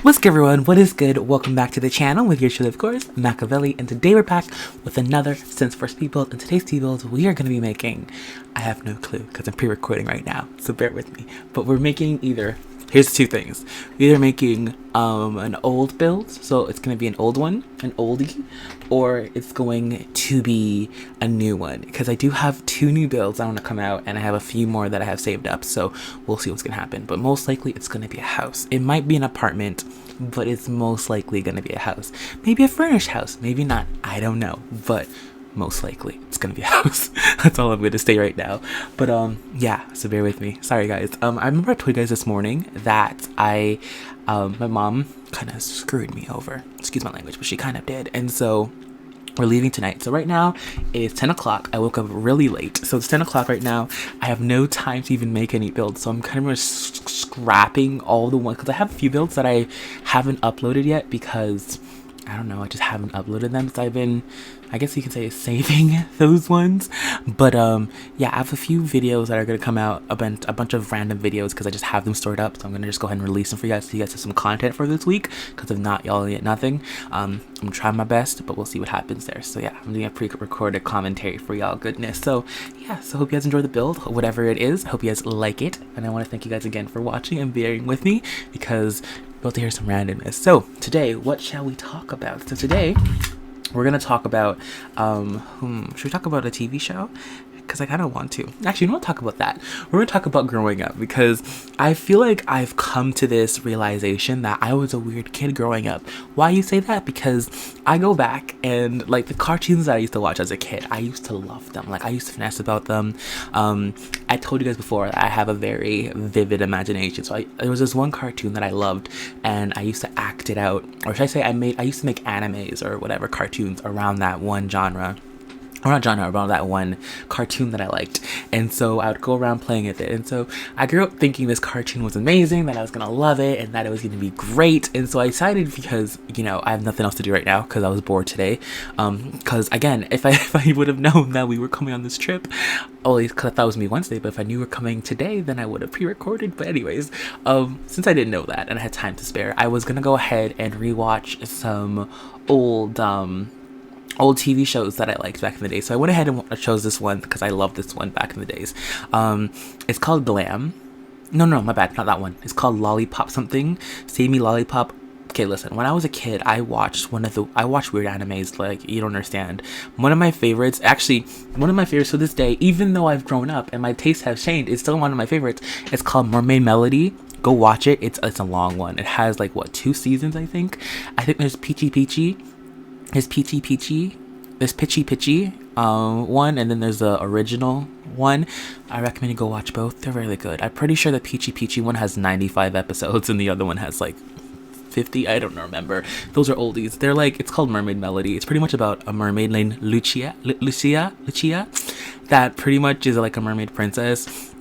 What's good, everyone? What is good? Welcome back to the channel with your truly, of course, Machiavelli, and today we're back with another Since First Tea build. In today's tea build, we are going to be making, I have no clue because I'm pre-recording right now, so bear with me, but we're making here's two things. We're either making an old build, so it's going to be an old one, an oldie, or it's going to be a new one, because I do have two new builds I want to come out, and I have a few more that I have saved up, so we'll see what's going to happen. But most likely it's going to be a house. It might be an apartment, but it's most likely going to be a house. Maybe a furnished house, maybe not, I don't know, but most likely it's gonna be a house. That's all I'm gonna say right now. But yeah, so bear with me. Sorry guys. I remember I told you guys this morning that my mom kind of screwed me over. Excuse my language, but she kind of did. And so we're leaving tonight. So right now it is 10 o'clock. I woke up really late. So it's 10 o'clock right now. I have no time to even make any builds. So I'm kind of scrapping all the ones, because I have a few builds that I haven't uploaded yet because I don't know, I just haven't uploaded them. So I've been, I guess you could say, saving those ones. But yeah, I have a few videos that are going to come out, a bunch of random videos, because I just have them stored up. So I'm going to just go ahead and release them for you guys, so you guys have some content for this week, because if not, y'all get nothing. I'm trying my best, but we'll see what happens there. So yeah, I'm doing a pre-recorded commentary for y'all goodness. So yeah, so hope you guys enjoy the build, whatever it is. Hope you guys like it. And I want to thank you guys again for watching and bearing with me, because about to hear some randomness. So today, what shall we talk about? So today we're gonna talk about should we talk about a TV show? Because I kind of want to. Actually, we won't talk about that. We're gonna talk about growing up, because I feel like I've come to this realization that I was a weird kid growing up. Why you say that? Because I go back and like the cartoons that I used to watch as a kid, I used to love them. Like I used to finesse about them. I told you guys before that I have a very vivid imagination. So there was this one cartoon that I loved, and I used to act it out, or should I say I used to make animes or whatever cartoons around that one genre. Or not genre, about that one cartoon that I liked. And so I would go around playing with it. And so I grew up thinking this cartoon was amazing, that I was gonna love it, and that it was gonna be great. And so I decided, because, you know, I have nothing else to do right now, because I was bored today. Because again, if I would have known that we were coming on this trip, only because I thought it was gonna be Wednesday, but if I knew we were coming today, then I would have pre-recorded. But anyways, since I didn't know that and I had time to spare, I was gonna go ahead and rewatch some old TV shows that I liked back in the day. So I went ahead and chose this one because I loved this one back in the days. It's called Glam. No, my bad, not that one. It's called Lollipop something. Save Me Lollipop. Okay, listen, when I was a kid, I watched weird animes, like, you don't understand. One of my favorites to this day, even though I've grown up and my tastes have changed, it's still one of my favorites. It's called Mermaid Melody. Go watch it. It's a long one. It has like, what, 2 seasons, I think. I think there's Peachy Peachy, one, and then there's the original one. I recommend you go watch both. They're really good. I'm pretty sure the Peachy Peachy one has 95 episodes and the other one has like 50. I don't remember. Those are oldies. They're like, it's called Mermaid Melody. It's pretty much about a mermaid named Lucia, that pretty much is like a mermaid princess.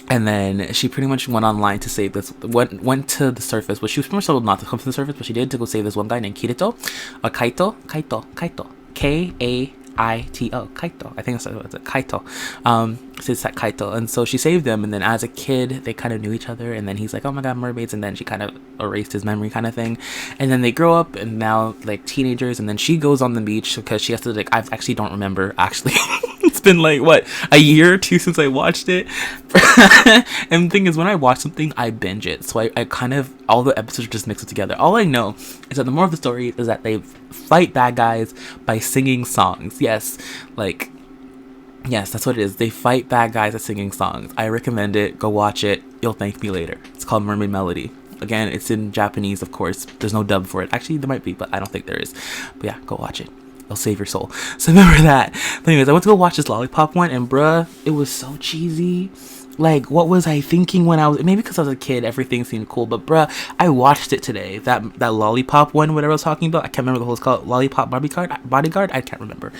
And then she pretty much went online to save this, went to the surface, but she was pretty much told not to come to the surface, but she did, to go save this one guy named Kaito, Kaito, Kaito. I think that's what it's Kaito. So it's that Kaito. And so she saved him, and then as a kid, they kind of knew each other, and then he's like, oh my god, mermaids, and then she kind of erased his memory kind of thing. And then they grow up, and now, like, teenagers, and then she goes on the beach, because she has to, like, I actually don't remember, actually. It's been like, what, a year or two since I watched it. And the thing is, when I watch something, I binge it. So I kind of, all the episodes are just mixed together. All I know is that the moral of the story is that they fight bad guys by singing songs. Yes, that's what it is. They fight bad guys at singing songs. I recommend it. Go watch it. You'll thank me later. It's called Mermaid Melody. Again, it's in Japanese, of course. There's no dub for it. Actually, there might be, but I don't think there is. But yeah, go watch it. It'll save your soul. So remember that. But anyways, I went to go watch this Lollipop one, and bruh, it was so cheesy. Like, what was I thinking when I was, maybe because I was a kid, everything seemed cool, but bruh, I watched it today, that Lollipop one, whatever I was talking about, I can't remember the whole, it's called Lollipop Bodyguard, I can't remember,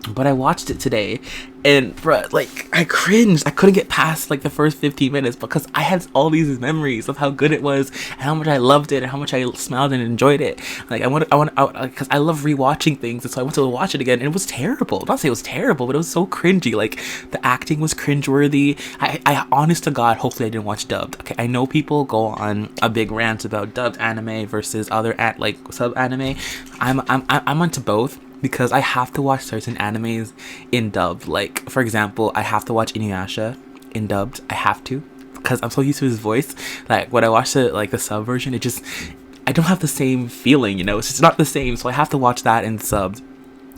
But I watched it today, and bruh, like, I cringed. I couldn't get past like the first 15 minutes because I had all these memories of how good it was and how much I loved it and how much I smiled and enjoyed it. Like, because I love rewatching things, and so I went to watch it again, and it was terrible. Not say it was terrible, but it was so cringy. Like, the acting was cringeworthy. I honest to God, hopefully I didn't watch dubbed. Okay, I know people go on a big rant about dubbed anime versus other like sub anime. I'm onto both, because I have to watch certain animes in dubbed. Like, for example, I have to watch Inuyasha in dubbed. I have to, because I'm so used to his voice. Like, when I watch the sub version, I don't have the same feeling, you know? It's just not the same, so I have to watch that in subbed.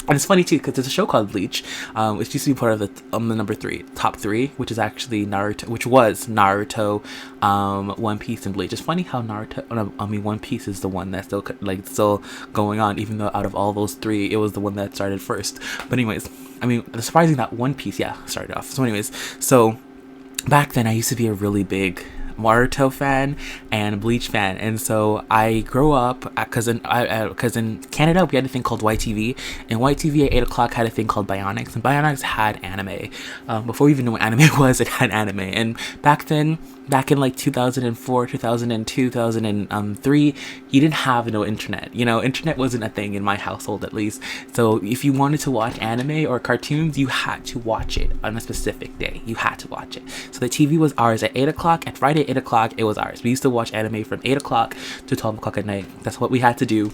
And it's funny too, because there's a show called Bleach, which used to be part of the number 3, top 3, which is actually Naruto, which was Naruto, One Piece, and Bleach. It's funny how One Piece is the one that's still going on, even though out of all those 3, it was the one that started first. But anyways, it's surprising that One Piece, started off. So anyways, back then I used to be a really big Naruto fan and Bleach fan, and so I grew up because in Canada we had a thing called YTV, and YTV at 8 o'clock had a thing called Bionics, and Bionics had anime. Before we even knew what anime was, it had anime. And back in like 2004, 2002, 2003, you didn't have no internet. Internet wasn't a thing in my household, at least. So if you wanted to watch anime or cartoons, you had to watch it on a specific day. You had to watch it. So the TV was ours at 8 o'clock. At Friday, 8 o'clock, it was ours. We used to watch anime from 8 o'clock to 12 o'clock at night. That's what we had to do.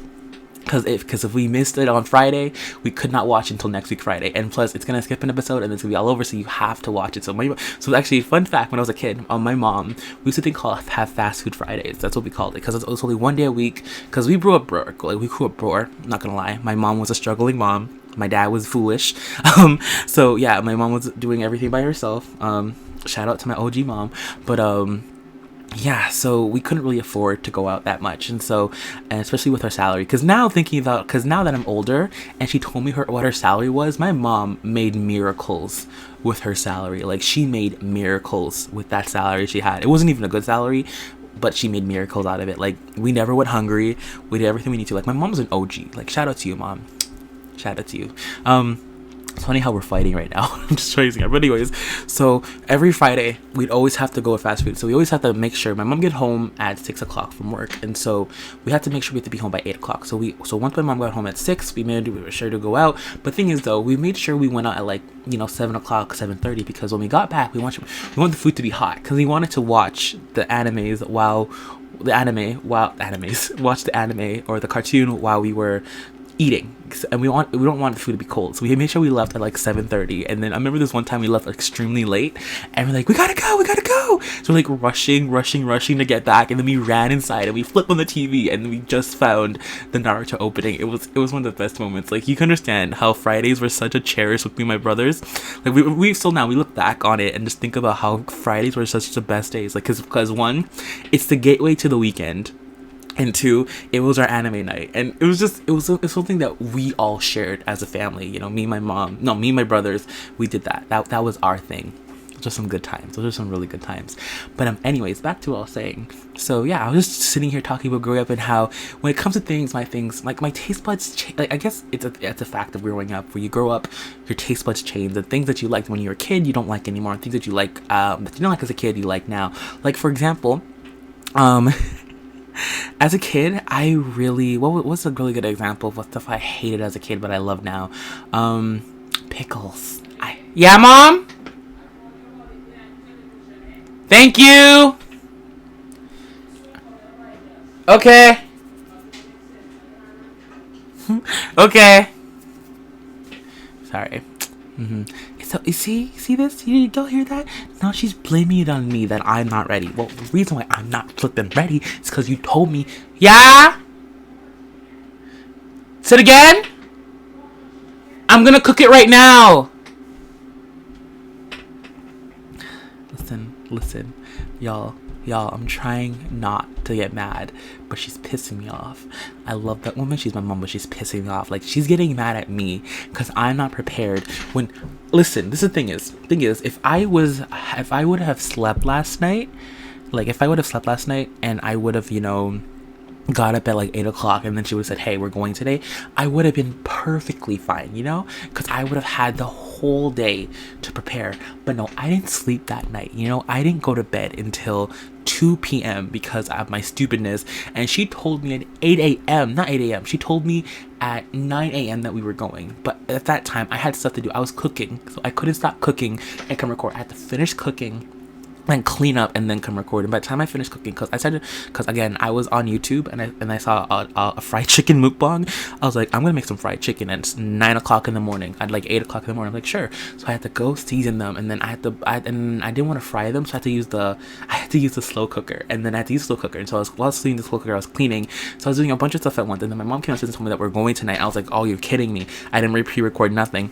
Because if we missed it on Friday, we could not watch until next week Friday. And plus, it's going to skip an episode and it's going to be all over, so you have to watch it. So actually, fun fact, when I was a kid, my mom, we used to have fast food Fridays. That's what we called it, because it was only one day a week, because we grew up broke. Like, we grew up poor, not going to lie. My mom was a struggling mom. My dad was foolish. So yeah, my mom was doing everything by herself. Shout out to my OG mom. But yeah, so we couldn't really afford to go out that much, and especially with our salary, because now that I'm older and she told me what her salary was, my mom made miracles with her salary. Like, she made miracles with that salary she had. It wasn't even a good salary, but she made miracles out of it. Like, we never went hungry. We did everything we need to. Like, my mom's an OG. Like, shout out to you, mom. Shout out to you. It's funny how we're fighting right now. I'm just raising it. But anyways, so every Friday, we'd always have to go with fast food. So we always have to make sure my mom get home at 6 o'clock from work. And so we had to make sure we had to be home by 8 o'clock. So once my mom got home at 6, we were sure to go out. But thing is, though, we made sure we went out at 7 o'clock, 7:30, because when we got back, we want the food to be hot, because we wanted to watch the animes watch the anime or the cartoon while we were eating. And we don't want the food to be cold, so we made sure we left at like 7:30. And then I remember this one time we left extremely late, and we're like, we gotta go. So we're like rushing to get back, and then we ran inside and we flipped on the TV, and we just found the Naruto opening. It was one of the best moments. Like, you can understand how Fridays were such a cherish with me and my brothers. Like, we still, now we look back on it and just think about how Fridays were such the best days. Like, because one, it's the gateway to the weekend. And 2, it was our anime night, and it was something that we all shared as a family. Me and my brothers, we did that. That was our thing. Those are some good times. Those are some really good times. But anyways, back to what I was saying. So yeah, I was just sitting here talking about growing up and how when it comes to things, my taste buds like, I guess it's a fact of growing up. Where you grow up, your taste buds change. The things that you liked when you were a kid, you don't like anymore. And things that you like that you don't like as a kid, you like now. Like, for example, as a kid, I really... what's a really good example of what stuff I hated as a kid but I love now? Pickles. Yeah, Mom? Thank you! Okay. Okay. Sorry. So you see this? You don't hear that? Now she's blaming it on me that I'm not ready. Well, the reason why I'm not flipping ready is because you told me. Yeah? Say it again? I'm gonna cook it right now. Listen, y'all, I'm trying not to get mad, but she's pissing me off. I love that woman. She's my mom, but she's pissing me off. Like, she's getting mad at me because I'm not prepared. Listen, this is the thing is, if I would have slept last night, and I would have, got up at like 8 o'clock and then she would have said, hey, we're going today, I would have been perfectly fine, you know, because I would have had the whole day to prepare. But no, I didn't sleep that night, you know, I didn't go to bed until 2 p.m. because of my stupidness. And she told me at 8 a.m., not 8 a.m., she told me at 9 a.m. that we were going. But at that time, I had stuff to do. I was cooking, so I couldn't stop cooking and come record. I had to finish cooking and clean up and then come record. And by the time I finished cooking, because again, I was on YouTube and I saw a fried chicken mukbang. I was like, I'm gonna make some fried chicken, and it's 9 o'clock in the morning. I'd like 8 o'clock in the morning. I'm like, sure. So I had to go season them, and then I didn't want to fry them, so I had to use the slow cooker, and then I had to use the slow cooker. And so while I was cleaning the slow cooker, I was cleaning, so I was doing a bunch of stuff at once. And then my mom came upstairs and told me that we're going tonight. I was like, oh, you're kidding me. I didn't pre-record nothing.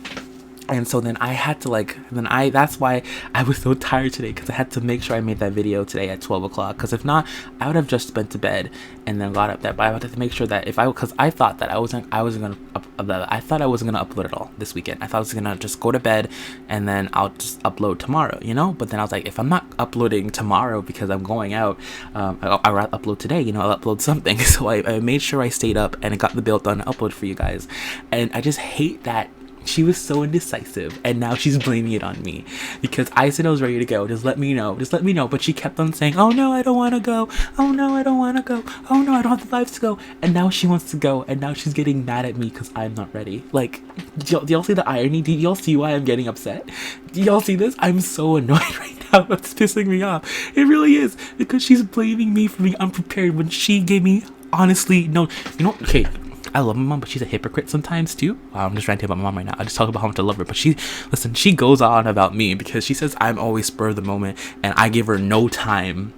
And so then I had to that's why I was so tired today, because I had to make sure I made that video today at 12 o'clock, because if not, I would have just been to bed and then got up there. But I had to make sure that because I thought that I wasn't gonna upload it all this weekend. I thought I was gonna just go to bed and then I'll just upload tomorrow, you know. But then I was like, if I'm not uploading tomorrow because I'm going out, I'll rather upload today, you know. I'll upload something. So I made sure I stayed up and I got the build done and upload for you guys. And I just hate that she was so indecisive, and now she's blaming it on me, because I said I was ready to go. Just let me know. But she kept on saying, oh no, I don't want to go. Oh no, I don't want to go. Oh no, I don't have the vibes to go. And now she wants to go, and now she's getting mad at me because I'm not ready. Like, do y'all see the irony? Do y'all see why I'm getting upset? Do y'all see this? I'm so annoyed right now. It's pissing me off. It really is, because she's blaming me for being unprepared when she gave me, honestly, no, you know, okay, I love my mom, but she's a hypocrite sometimes too. I'm just ranting about my mom right now. I just talk about how much I love her, but she goes on about me because she says I'm always spur of the moment and I give her no time.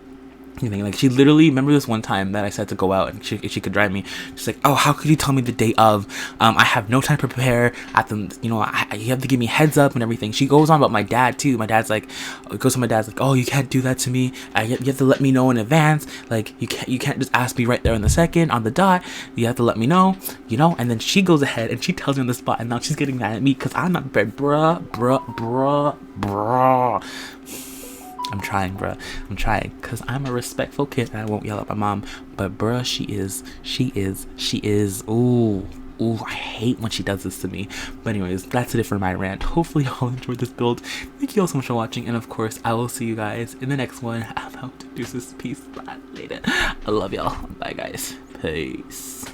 Anything. Like, she literally, remember this one time that I said to go out and she could drive me, she's like, oh, how could you tell me the day of? I have no time to prepare at the, you know, you have to give me heads up and everything. She goes on about my dad too. My dad's like, oh, you can't do that to me. You have to let me know in advance. Like, you can't just ask me right there in the second on the dot. You have to let me know, you know. And then she goes ahead and she tells me on the spot, and now she's getting mad at me because I'm not prepared. Bruh. I'm trying, because I'm a respectful kid and I won't yell at my mom. But bruh, she is. Ooh, I hate when she does this to me. But anyways, that's it for my rant. Hopefully y'all enjoyed this build. Thank you all so much for watching, and of course, I will see you guys in the next one. I'm out to do this. Peace. Bye. Later. I love y'all. Bye, guys. Peace.